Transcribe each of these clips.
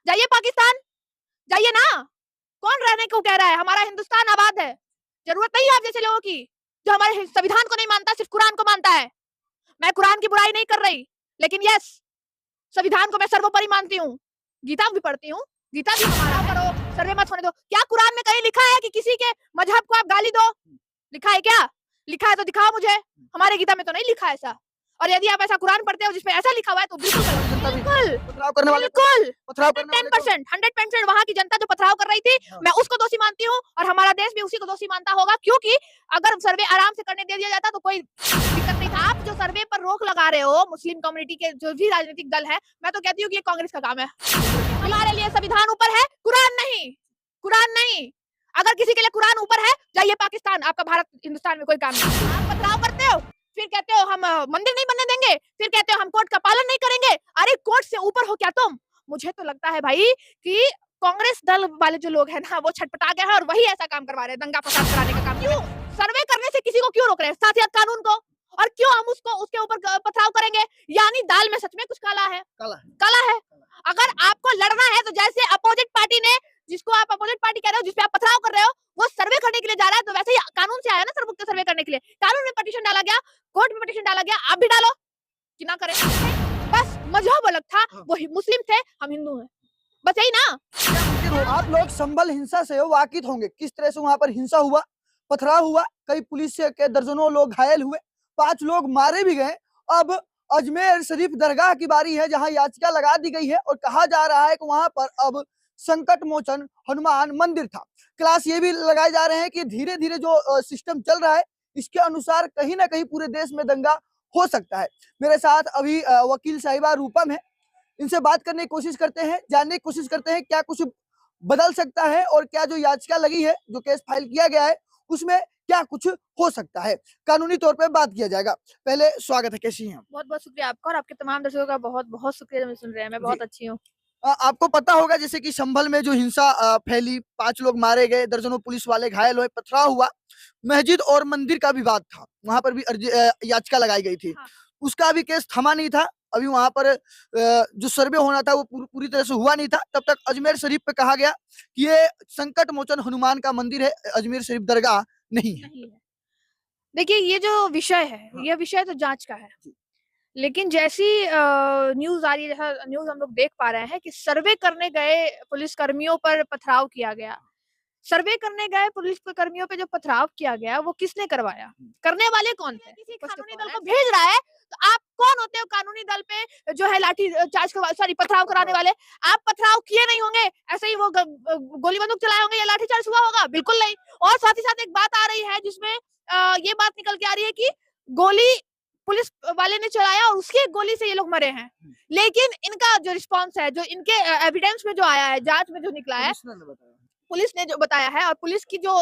जाइए पाकिस्तान, जाइए ना। कौन रहने को कह रहा है? हमारा हिंदुस्तान आबाद है। जरूरत नहीं है आप जैसे लोगों की जो हमारे संविधान को नहीं मानता, सिर्फ कुरान को मानता है। मैं कुरान की बुराई नहीं कर रही, लेकिन यस, संविधान को मैं सर्वोपरि मानती हूँ। गीता भी पढ़ती हूँ, गीता भी हमारा करो, सर्वे मत होने दो। क्या कुरान में कहीं लिखा है कि किसी के मजहब को आप गाली दो? लिखा है क्या? लिखा है तो दिखाओ मुझे। हमारे गीता में तो नहीं लिखा ऐसा। और यदि आप ऐसा कुरान पढ़ते हो जिसमें ऐसा लिखा हुआ है तो बिल्कुल पथराव करने वाले बिल्कुल 10% 100% वहां की जनता जो पथराव कर रही थी, मैं उसको दोषी मानती हूँ और हमारा देश भी उसी को दोषी मानता होगा, क्योंकि अगर सर्वे आराम से करने दे दिया जाता तो कोई दिक्कत नहीं था। आप जो सर्वे पर रोक लगा रहे हो मुस्लिम कम्युनिटी के जो भी राजनीतिक दल है, मैं तो कहती हूँ कि ये कांग्रेस का काम है। हमारे लिए संविधान ऊपर है, कुरान नहीं। कुरान नहीं। अगर किसी के लिए कुरान ऊपर है, जाइए पाकिस्तान, आपका भारत हिंदुस्तान में कोई काम नहीं। आप पथराव करते हो, फिर कहते हो हम मंदिर नहीं बनने देंगे, फिर कहते हो हम कोर्ट का पालन नहीं करेंगे। अरे कोर्ट से ऊपर हो क्या तुम? मुझे तो लगता है भाई कि कांग्रेस दल वाले जो लोग हैं ना, वो छटपटा गए हैं और वही ऐसा काम करवा रहे हैं, दंगा फसाद कराने का काम। क्यों सर्वे करने से किसी को क्यों रोक रहे हैं, साथियत कानून को? और क्यों हम उसको उसके ऊपर पथराव करेंगे? यानी दाल में सच में कुछ काला है, काला है। अगर आपको लड़ना है तो जैसे अपोजिट पार्टी ने, जिसको आप अपोजिट पार्टी कह रहे हो, जिसपे आप पथराव कर रहे हो, वो सर्वे करने के लिए जा रहा है, तो वैसे ही कानून से आया ना सर्वमुक्त सर्वे करने के लिए। कानून में पिटीशन डाला गया, कोर्ट में पिटीशन डाला गया, आप भी डालो कि ना करें। बस मजहब अलग था, वो मुस्लिम थे, हम हिंदू हैं, बस यही ना। आप लोग संभल हिंसा से वाकिफ होंगे, किस तरह से वहां पर हिंसा हुआ, पथराव हुआ, कई पुलिस के दर्जनों लोग घायल हुए, 5 लोग मारे भी गए। अब अजमेर शरीफ दरगाह की बारी है, जहां याचिका लगा दी गई है और कहा जा रहा है कि वहां पर अब संकट मोचन हनुमान मंदिर था। क्लास ये भी लगाए जा रहे हैं कि धीरे धीरे जो सिस्टम चल रहा है, इसके अनुसार कहीं ना कहीं पूरे देश में दंगा हो सकता है। मेरे साथ अभी वकील साहिबा रूपम है, इनसे बात करने की कोशिश करते हैं, जानने की कोशिश करते हैं क्या कुछ बदल सकता है और क्या जो याचिका लगी है, जो केस फाइल किया गया है, उसमें क्या कुछ हो सकता है। कानूनी तौर पे बात किया जाएगा। पहले स्वागत है, कैसी हैं? बहुत बहुत शुक्रिया आपका और आपके तमाम दर्शकों का बहुत बहुत शुक्रिया जो सुन रहे हैं। मैं बहुत अच्छी हूँ। आपको पता होगा जैसे कि संभल में जो हिंसा फैली, 5 लोग मारे गए, दर्जनों पुलिस वाले घायल हुए, पथराव हुआ, मस्जिद और मंदिर का विवाद था, वहां पर भी याचिका लगाई गई थी। हाँ। उसका अभी केस थमा नहीं था। अभी वहां पर जो सर्वे होना था वो पूरी तरह से हुआ नहीं था। तब तक अजमेर शरीफ पे कहा गया कि ये संकट मोचन हनुमान का मंदिर है, अजमेर शरीफ दरगाह नहीं है। देखिए ये जो विषय है, ये विषय तो जांच का है, लेकिन जैसी न्यूज आ रही है, जैसा न्यूज हम लोग देख पा रहे हैं कि सर्वे करने गए पुलिस कर्मियों पर पथराव किया गया। सर्वे करने गए पुलिस कर्मियों पे जो पथराव किया गया, वो किसने करवाया? करने वाले कौन थे? किसी कानूनी दल को भेज रहा है, तो आप कौन होते हो कानूनी दल पे जो है लाठी चार्ज सॉरी पथराव कराने वाले? आप पथराव किए नहीं होंगे, ऐसे ही वो गोली बंदूक चलाए होंगे या लाठी चार्ज हुआ होगा? बिल्कुल नहीं। और साथ ही साथ एक बात आ रही है जिसमें ये बात निकल के आ रही है कि गोली पुलिस वाले ने चलाया और उसकी गोली से ये लोग मरे हैं। लेकिन इनका जो रिस्पॉन्स है, जो इनके एविडेंस में जो आया है, जांच में जो निकला है, पुलिस ने जो बताया है और पुलिस की जो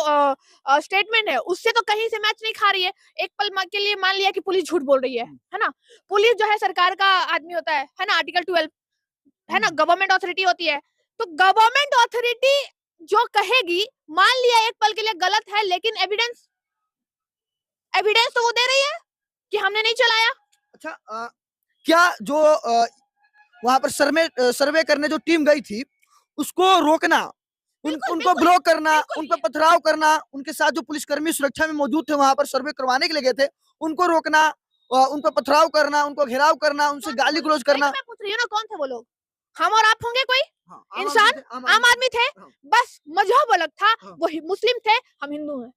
स्टेटमेंट है, उससे तो कहीं से मैच नहीं खा रही है। एक पल के लिए मान लिया कि पुलिस झूठ बोल रही है ना? पुलिस जो है सरकार का आदमी होता है ना? आर्टिकल 12 है ना? गवर्नमेंट अथॉरिटी होती है। तो गवर्नमेंट अथॉरिटी जो कहेगी, मान लिया एक पल के लिए गलत है, लेकिन एविडेंस एविडेंस तो वो दे रही है कि हमने नहीं चलाया। अच्छा, क्या जो वहां पर सर्वे करने जो टीम गई थी, उसको रोकना, उनको ब्लॉक करना, उन पर पथराव करना, उनके साथ जो पुलिसकर्मी सुरक्षा में मौजूद थे वहां पर सर्वे करवाने के लिए गए थे, उनको रोकना, उन पर पथराव करना, उनको घेराव करना, उनसे गाली गलौज करना। मैं पूछ रही हूँ ना, कौन थे वो लोग? हम और आप होंगे कोई? हाँ, इंसान, आम आदमी थे। बस मजहब अलग था, वो मुस्लिम थे, हम हिंदू हैं,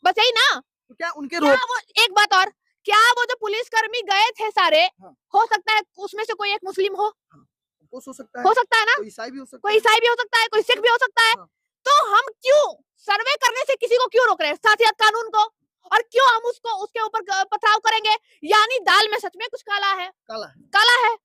बस यही ना। तो क्या उनके क्या वो, एक बात और, क्या वो जो पुलिसकर्मी गए थे सारे, हो सकता है उसमें से कोई एक मुस्लिम हो? हो सकता है ना? कोई ईसाई भी हो सकता है, कोई ईसाई भी हो सकता है, कोई सिख भी हो सकता है। तो हम क्यों सर्वे करने से किसी को क्यों रोक रहे हैं, साथियत कानून को? और क्यों हम उसको उसके ऊपर पथराव करेंगे? यानी दाल में सच में कुछ काला है, काला है।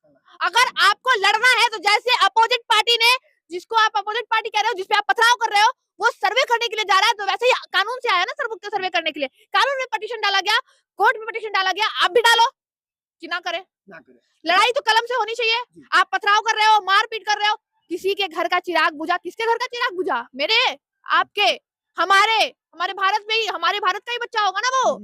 अगर आपको लड़ना है तो जैसे अपोजिट पार्टी ने, जिसको आप अपोजिट पार्टी कह रहे हो, जिसपे आप पथराव कर रहे हो, वो सर्वे करने के लिए जा रहा है, तो वैसे ही कानून से आया ना सर्वमुक्त सर्वे करने के लिए। कानून में पिटीशन डाला गया, कोर्ट में पिटीशन डाला गया, आप भी डालो कि ना करें। लड़ाई तो कलम से होनी चाहिए। आप पथराव कर रहे हो, मारपीट कर रहे हो, किसी के घर का चिराग बुझा, किसके घर का चिराग बुझा? मेरे, आपके, हमारे भारत में ही, हमारे भारत का ही बच्चा होगा ना वो।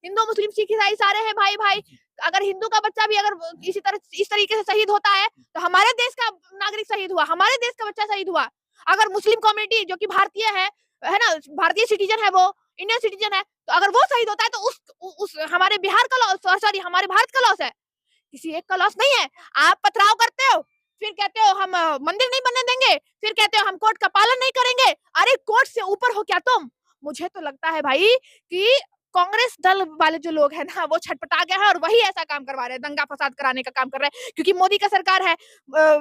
हिंदू मुस्लिम सिख ईसाई सारे हैं भाई भाई। अगर हिंदू का बच्चा भी अगर इस तरीके से शहीद होता है तो हमारे देश का नागरिक शहीद हुआ, हमारे देश का बच्चा शहीद हुआ। अगर मुस्लिम कम्युनिटी जो कि भारतीय है ना, भारतीय सिटीजन है, वो इंडियन सिटीजन है, तो अगर वो शहीद होता है तो उस हमारे बिहार का लॉस, सॉरी हमारे भारत का लॉस है, किसी एक का लॉस नहीं है। आप पथराव करते हो, फिर कहते हो हम मंदिर नहीं बनने देंगे, फिर कहते हो हम कोर्ट का पालन नहीं करेंगे। अरे कोर्ट से ऊपर हो क्या तुम? मुझे तो लगता है भाई कि कांग्रेस दल वाले जो लोग हैं ना, वो छटपटा गए हैं और वही ऐसा काम करवा रहे हैं, दंगा फसाद कराने का काम कर रहे हैं। क्योंकि मोदी का सरकार है,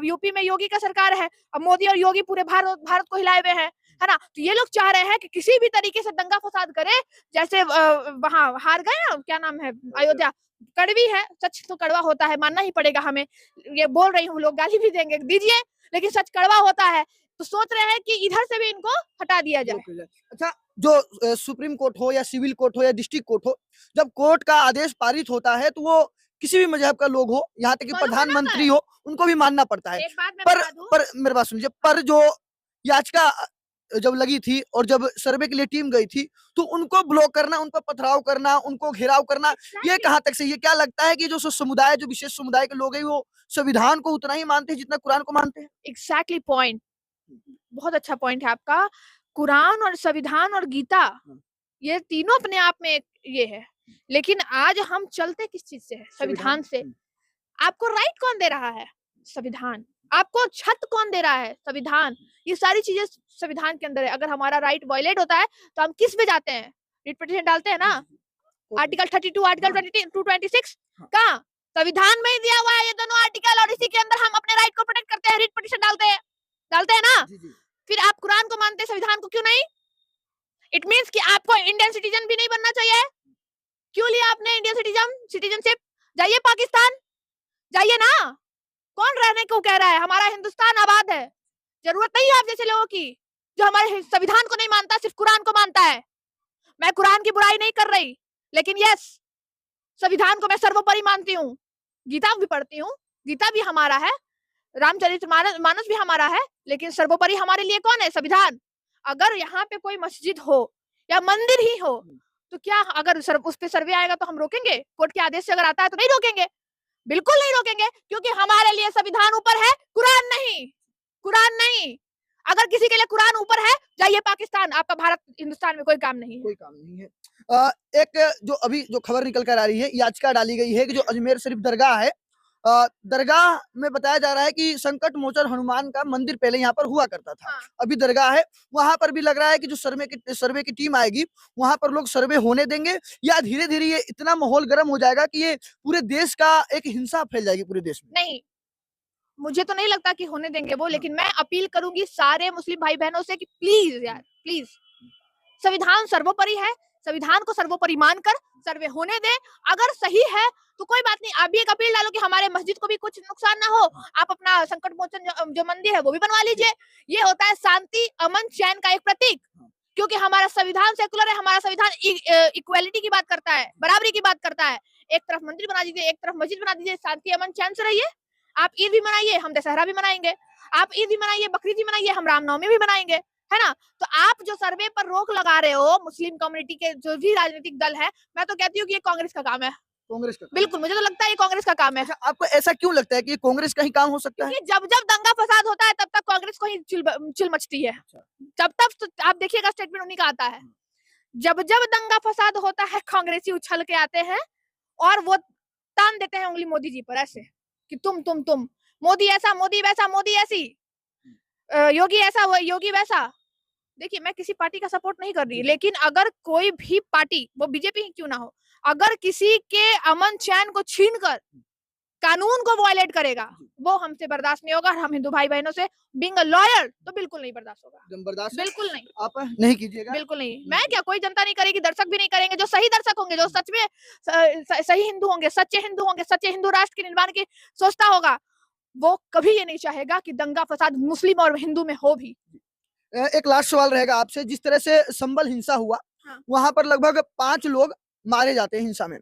यूपी में योगी का सरकार है, अब मोदी और योगी पूरे भारत को हिलाए हुए हैं, है ना। तो ये लोग चाह रहे हैं कि किसी भी तरीके से दंगा फसाद करे। जैसे वहां हार गए ना, क्या नाम है, अयोध्या, कड़वी है, सच तो कड़वा होता है, मानना ही पड़ेगा हमें। ये बोल रही हूँ, लोग गाली भी देंगे, दीजिए, लेकिन सच कड़वा होता है। तो सोच रहे हैं कि इधर से भी इनको हटा दिया जाए। अच्छा, जो सुप्रीम कोर्ट हो या सिविल कोर्ट हो या डिस्ट्रिक्ट कोर्ट हो, जब कोर्ट का आदेश पारित होता है तो वो किसी भी मजहब का लोग हो, यहाँ तक कि प्रधानमंत्री हो, उनको भी मानना पड़ता है। एक बात मैं पर बता दूं, पर मेरी बात सुनिए, पर जो याचिका जब लगी थी और जब सर्वे के लिए टीम गई थी, तो उनको ब्लॉक करना, उन पर पथराव करना, उनको घेराव करना, ये कहाँ तक सही है? क्या लगता है कि जो समुदाय, जो विशेष समुदाय के लोग हैं, वो संविधान को उतना ही मानते हैं जितना कुरान को मानते हैं? एग्जैक्टली पॉइंट, बहुत अच्छा पॉइंट है आपका। कुरान और संविधान और गीता, ये तीनों अपने आप में ये है, लेकिन आज हम चलते किस चीज से है? संविधान से। आपको राइट कौन दे रहा है? संविधान। आपको छत कौन दे रहा है? संविधान। ये सारी चीजें संविधान के अंदर है। अगर हमारा राइट वायलेट होता है तो हम किस पे जाते हैं? रिट पिटीशन डालते हैं ना। आर्टिकल 32, आर्टिकल 226 कहाँ? संविधान में ही दिया हुआ है ये दोनों आर्टिकल, और इसी के अंदर हम अपने राइट को प्रोटेक्ट करते हैं, रिट पिटीशन डालते हैं ना। फिर आप कुरान को मानते हैं, संविधान को क्यों नहीं? इट मीन्स कि आपको इंडियन सिटीजन भी नहीं बनना चाहिए। क्यों लिया आपने इंडियन सिटीजनशिप? जाइए पाकिस्तान, जाइए ना। कौन रहने को कह रहा है? हमारा हिंदुस्तान आबाद है। जरूरत नहीं है आप जैसे लोगों की जो हमारे संविधान को नहीं मानता, सिर्फ कुरान को मानता है। मैं कुरान की बुराई नहीं कर रही, लेकिन यस, संविधान को मैं सर्वोपरि मानती हूँ। गीता भी पढ़ती हूँ, गीता भी हमारा है, रामचरितमानस भी हमारा है, लेकिन सर्वोपरि हमारे लिए कौन है? संविधान। अगर यहाँ पे कोई मस्जिद हो या मंदिर ही हो, तो क्या अगर उस पे सर्वे आएगा तो हम रोकेंगे? कोर्ट के आदेश से अगर आता है तो नहीं रोकेंगे, बिल्कुल नहीं रोकेंगे, क्योंकि हमारे लिए संविधान ऊपर है, कुरान नहीं। कुरान नहीं। अगर किसी के लिए कुरान ऊपर है, जाइए पाकिस्तान, आपका भारत हिंदुस्तान में कोई काम नहीं है। कोई काम नहीं है। एक जो अभी जो खबर निकल कर आ रही है, याचिका डाली गई है कि जो अजमेर शरीफ दरगाह है, दरगाह में बताया जा रहा है कि संकट मोचन हनुमान का मंदिर पहले यहाँ पर हुआ करता था। हाँ। अभी दरगाह है, वहां पर भी लग रहा है कि जो सर्वे की टीम आएगी, वहां पर लोग सर्वे होने देंगे, या धीरे धीरे ये इतना माहौल गर्म हो जाएगा कि ये पूरे देश का एक हिंसा फैल जाएगी पूरे देश में? नहीं, मुझे तो नहीं लगता कि होने देंगे वो, लेकिन मैं अपील करूंगी सारे मुस्लिम भाई बहनों से कि प्लीज यार, प्लीज, संविधान सर्वोपरि है, संविधान को सर्वोपरि मानकर सर्वे होने दें। अगर सही है तो कोई बात नहीं, आप भी एक अपील डालो कि हमारे मस्जिद को भी कुछ नुकसान ना हो, आप अपना संकट मोचन जो मंदिर है वो भी बनवा लीजिए। ये होता है शांति, अमन, चैन का एक प्रतीक, क्योंकि हमारा संविधान सेकुलर है, हमारा संविधान इक्वालिटी की बात करता है, बराबरी की बात करता है। एक तरफ मंदिर बना दीजिए, एक तरफ मस्जिद बना दीजिए, शांति, अमन, चैन से रहिए। आप ईद भी मनाइए, हम दशहरा भी मनाएंगे। आप ईद भी मनाइए, बकरीद भी मनाइए, हम रामनवमी भी मनाएंगे, है ना। तो आप जो सर्वे पर रोक लगा रहे हो मुस्लिम कम्युनिटी के जो भी राजनीतिक दल है, मैं तो कहती हूँ कि ये कांग्रेस का काम है। कांग्रेस का? बिल्कुल, मुझे तो लगता है ये कांग्रेस का काम है। अच्छा, आपको ऐसा क्यों लगता है कि ये कांग्रेस का ही काम हो सकता है? जब जब दंगा फसाद होता है तब तक कांग्रेस को ही चिल मचती है। तब तब तो आप देखिएगा स्टेटमेंट उन्हीं का आता है। जब जब दंगा फसाद होता है, कांग्रेसी उछल के आते हैं और वो तान देते हैं उंगली मोदी जी पर, ऐसे कि तुम मोदी ऐसा, मोदी वैसा, मोदी ऐसी, योगी ऐसा, वो योगी वैसा। देखिए, मैं किसी पार्टी का सपोर्ट नहीं कर रही, लेकिन अगर कोई भी पार्टी, वो बीजेपी ही क्यों ना हो, अगर किसी के अमन चैन को छीनकर कानून को वायलेट करेगा, वो हमसे बर्दाश्त नहीं होगा। हम हिंदू भाई बहनों से बीइंग अ लॉयर तो बिल्कुल नहीं बर्दाश्त होगा। बर्दाश्त बिल्कुल नहीं, आप नहीं कीजिएगा? बिल्कुल नहीं। मैं क्या, कोई जनता नहीं करेगी, दर्शक भी नहीं करेंगे। जो सही दर्शक होंगे, जो सच में सही हिंदू होंगे, सच्चे हिंदू होंगे, सच्चे हिंदू राष्ट्र के निर्माण की सोचता होगा, वो कभी ये नहीं चाहेगा कि दंगा फसाद मुस्लिम और हिंदू में हो भी। एक लास्ट सवाल रहेगा आपसे, जिस तरह से संभल हिंसा हुआ, हाँ। वहां पर लगभग 5 लोग मारे जाते हैं हिंसा में।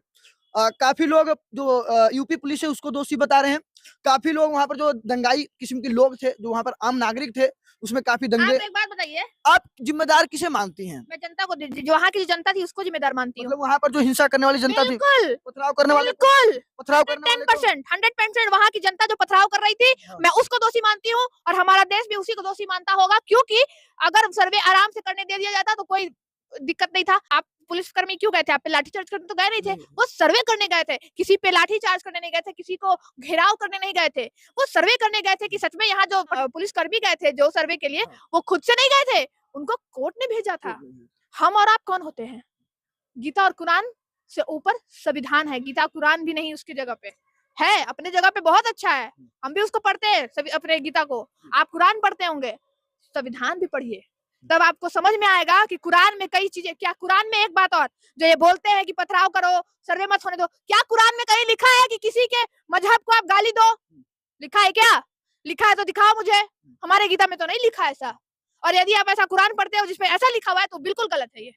काफी लोग जो यूपी पुलिस है उसको दोषी बता रहे हैं, काफी लोग वहां पर जो दंगाई किस्म के लोग थे, जो वहां पर आम नागरिक थे, उसमें काफी दंगे। आप एक बात बताइए, सही है। आप जिम्मेदार किसे मानती हैं? मैं जनता को, जो वहाँ की जो जनता थी उसको जिम्मेदार मानती हूँ। मतलब वहाँ पर जो हिंसा करने वाली जनता थी, बिल्कुल, पथराव करने वाले को, बिल्कुल, पथराव करने वाले को 100% वहाँ की जनता जो पथराव कर रही थी, हाँ। मैं उसको दोषी मानती हूँ और हमारा देश भी उसी को दोषी मानता होगा, क्योंकि अगर सर्वे आराम से करने दे दिया जाता तो कोई दिक्कत नहीं था। आप पुलिसकर्मी क्यों गए थे? आप पे लाठीचार्ज करने तो गए नहीं थे, वो सर्वे करने गए थे। किसी पे लाठीचार्ज करने नहीं गए थे, किसी को घेराव करने नहीं गए थे, वो सर्वे करने गए थे कि सच में यहाँ जो पुलिसकर्मी गए थे जो सर्वे के लिए, वो खुद से नहीं गए थे, उनको कोर्ट ने भेजा था। हम और आप कौन होते हैं? गीता और कुरान से ऊपर संविधान है। गीता कुरान भी नहीं उसकी जगह पे है, अपने जगह पे बहुत अच्छा है, हम भी उसको पढ़ते हैं सभी अपने गीता को। आप कुरान पढ़ते होंगे, संविधान भी पढ़िए, तब आपको समझ में आएगा कि कुरान में कई चीजें, क्या कुरान में एक बात और, जो ये बोलते हैं कि पथराव करो, सर्वे मत होने दो, क्या कुरान में कहीं लिखा है कि किसी के मजहब को आप गाली दो? लिखा है क्या? लिखा है तो दिखाओ मुझे, हमारे गीता में तो नहीं लिखा ऐसा। और यदि आप ऐसा कुरान पढ़ते हो जिसमें ऐसा लिखा हुआ है तो बिल्कुल गलत है ये।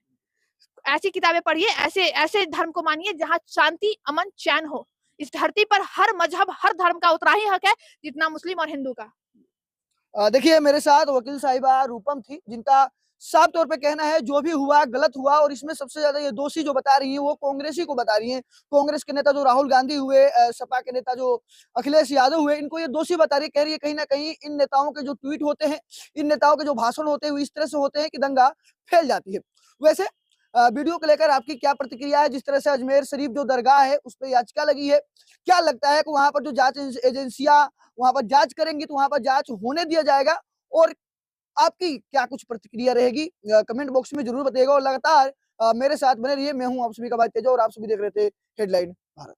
ऐसी किताबें पढ़िए, ऐसे ऐसे धर्म को मानिए जहाँ शांति, अमन, चैन हो। इस धरती पर हर मजहब, हर धर्म का उतना ही हक है जितना मुस्लिम और हिंदू का। देखिए मेरे साथ वकील साहिबा रूपम थी, जिनका साफ तौर पे कहना है जो भी हुआ गलत हुआ, और इसमें सबसे ज्यादा ये दोषी जो बता रही है वो कांग्रेसी को बता रही है। कांग्रेस के नेता जो राहुल गांधी हुए, सपा के नेता जो अखिलेश यादव हुए, इनको ये दोषी बता रही है। कह रही है कहीं ना कहीं इन नेताओं के जो ट्वीट होते हैं, इन नेताओं के जो भाषण होते हैं वो इस तरह से होते हैं कि दंगा फैल जाती है। वैसे वीडियो को लेकर आपकी क्या प्रतिक्रिया है? जिस तरह से अजमेर शरीफ जो दरगाह है उस पर याचिका लगी है, क्या लगता है कि वहां पर जो जांच एजेंसियां वहां पर जांच करेंगी तो वहां पर जांच होने दिया जाएगा? और आपकी क्या कुछ प्रतिक्रिया रहेगी? कमेंट बॉक्स में जरूर बताइएगा, और लगातार मेरे साथ बने रहिए। मैं हूं आप सभी का भाई तेजो, और आप सभी देख रहे थे हेडलाइन भारत।